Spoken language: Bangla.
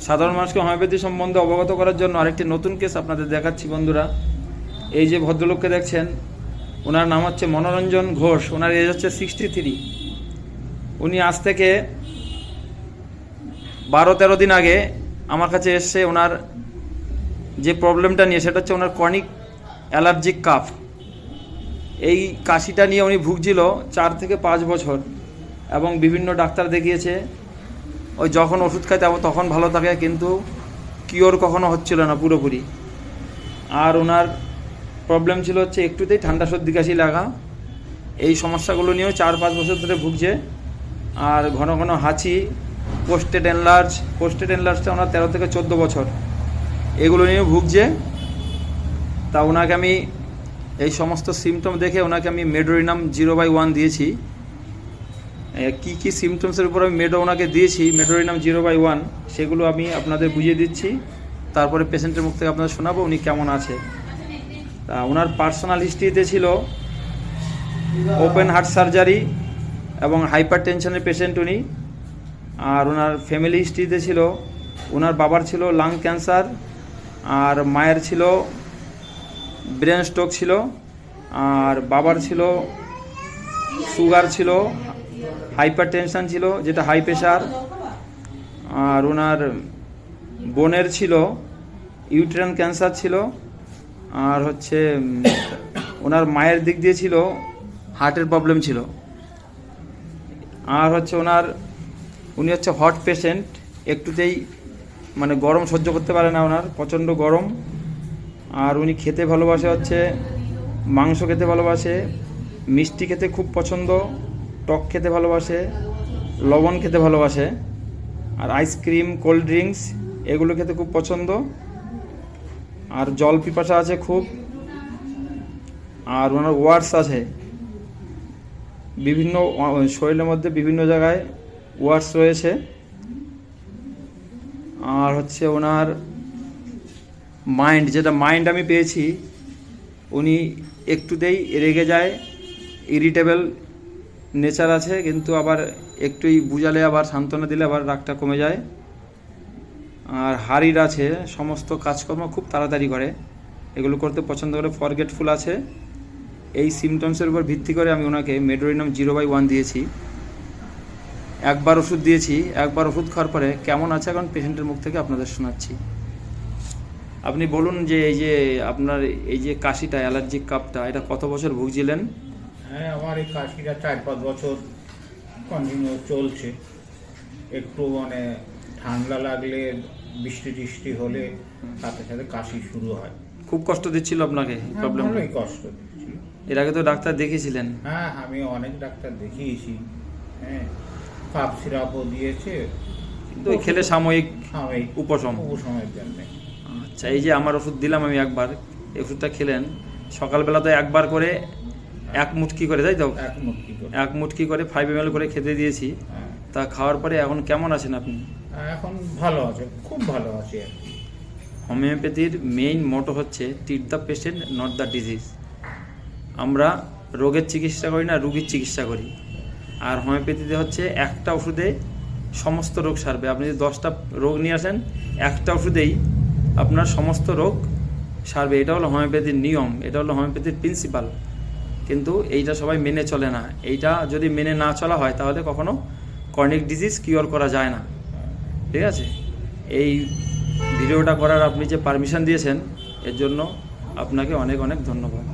সাধারণ মানুষকে হোমিওপ্যাথি সম্বন্ধে অবগত করার জন্য আরেকটি নতুন কেস আপনাদের দেখাচ্ছি বন্ধুরা। এই যে ভদ্রলোককে দেখছেন, ওনার নাম হচ্ছে মনোরঞ্জন ঘোষ। ওনার এজ হচ্ছে 63। উনি আজ থেকে 12-13 দিন আগে আমার কাছে এসছে। ওনার যে প্রবলেমটা নিয়ে, সেটা হচ্ছে ওনার ক্রনিক অ্যালার্জিক কাফ। এই কাশিটা নিয়ে উনি ভুগছিল 4 থেকে 5 বছর এবং বিভিন্ন ডাক্তার দেখিয়েছে। ওই যখন ওষুধ খায় তখন ভালো থাকে, কিন্তু কিওর কখনো হচ্ছিল না পুরোপুরি। আর ওনার প্রবলেম ছিল হচ্ছে একটুতেই ঠান্ডা সর্দি কাশি লাগা। এই সমস্যাগুলো নিয়েও 4-5 বছর ধরে ভুগছে। আর ঘন ঘন হাঁচি, পোস্টেড এনলার্জটা ওনার 13 থেকে 14 বছর, এগুলো নিয়েও ভুগছে। তা ওনাকে আমি এই সমস্ত সিমটম দেখে ওনাকে আমি মেডোরিনাম 0/1 দিয়েছি। কি কি সিমটমসের উপর আমি ওনাকে দিয়েছি মেডোরিনাম 0/1, সেগুলো আমি আপনাদের বুঝিয়ে দিচ্ছি। তারপরে পেশেন্টের মুখ থেকে আপনাদের শোনাবো উনি কেমন আছে। তা ওনার পার্সোনাল হিস্ট্রিতে ছিল ওপেন হার্ট সার্জারি এবং হাইপার টেনশনের পেশেন্ট উনি। আর ওনার ফ্যামিলি হিস্ট্রিতে ছিল ওনার বাবার ছিল লাং ক্যান্সার, আর মায়ের ছিল ব্রেন স্ট্রোক ছিল, আর বাবার ছিল সুগার ছিল, হাইপার টেনশন ছিল যেটা হাই প্রেশার, আর ওনার বোনের ছিল ইউটেরাইন ক্যান্সার ছিল, আর হচ্ছে ওনার মায়ের দিক দিয়ে ছিল হার্টের প্রবলেম ছিল, আর হচ্ছে উনি হচ্ছে হট পেশেন্ট। একটুতেই মানে গরম সহ্য করতে পারে না, ওনার প্রচণ্ড গরম। আর উনি খেতে ভালোবাসে হচ্ছে মাংস খেতে ভালোবাসে, মিষ্টি খেতে খুব পছন্দ, টক খেতে ভালোবাসে, লবণ খেতে ভালোবাসে, আর আইসক্রিম কোল্ড ড্রিঙ্কস এগুলো খেতে খুব পছন্দ। আর জল পিপাসা আছে খুব। আর ওনার ওয়ার্ডস আছে বিভিন্ন শরীরের মধ্যে, বিভিন্ন জায়গায় ওয়ার্ডস রয়েছে। আর হচ্ছে ওনার যেটা মাইন্ড আমি পেয়েছি, উনি একটুতেই রেগে যায়, ইরিটেবল নেচার আছে, কিন্তু আবার একটুই বুঝালে আবার সান্ত্বনা দিলে আবার রাগটা কমে যায়। আর হারির আছে, সমস্ত কাজকর্ম খুব তাড়াতাড়ি করে, এগুলো করতে পছন্দ করে, ফরগেটফুল আছে। এই সিমটমসের উপর ভিত্তি করে আমি ওনাকে মেডোরিনাম 0/1 দিয়েছি। একবার ওষুধ দিয়েছি। একবার ওষুধ খাওয়ার পরে কেমন আছে এখন পেশেন্টের মুখ থেকে আপনাদের শোনাচ্ছি। আপনি বলুন যে এই যে আপনার এই যে কাশিটা, অ্যালার্জিক কাপটা, এটা কত বছর ভুগছিলেন? হ্যাঁ, আমার এই কাশিটা 4-5 বছর কন্টিনিউ চলছে। একটু মানে ঠান্ডা লাগলে, বৃষ্টি টিষ্টি হলে সাথে সাথে কাশি শুরু হয়। খুব কষ্ট দিচ্ছিল আপনাকে প্রবলেম? অনেক কষ্ট দিচ্ছিল। এর আগে তো ডাক্তার দেখিয়েছিলেন? হ্যাঁ, আমি অনেক ডাক্তার দেখিয়েছি। হ্যাঁ, কাপ সিরাপও দিয়েছে, কিন্তু ওই খেলে সাময়িক উপশমের জন্য। আচ্ছা, এই যে আমার ওষুধ দিলাম আমি একবার, এই ওষুধটা খেলেন সকালবেলা তো একবার করে 1 মুটকি করে, তাই তো? 1 মুটকি করে 5 ml করে খেতে দিয়েছি। তা খাওয়ার পরে এখন কেমন আছেন আপনি? এখন ভালো আছে, খুব ভালো আছে। হোমিওপ্যাথির মেইন মোটো হচ্ছে treat the patient not the disease. আমরা রোগের চিকিৎসা করি না, রোগীর চিকিৎসা করি। আর হোমিওপ্যাথিতে হচ্ছে একটা ওষুধে সমস্ত রোগ সারবে। আপনি যদি 10টা রোগ নিয়ে আসেন, একটা ওষুধেই আপনার সমস্ত রোগ সারবে। এটা হলো হোমিওপ্যাথির নিয়ম, এটা হলো হোমিওপ্যাথির প্রিন্সিপাল। কিন্তু এইটা সবাই মেনে চলে না। এইটা যদি মেনে না চলা হয় তাহলে কখনো ক্রনিক ডিজিজ কিওর করা যায় না। ঠিক আছে? এই ভিডিওটা করার আপনি যে পারমিশন দিয়েছেন, এর জন্য আপনাকে অনেক অনেক ধন্যবাদ।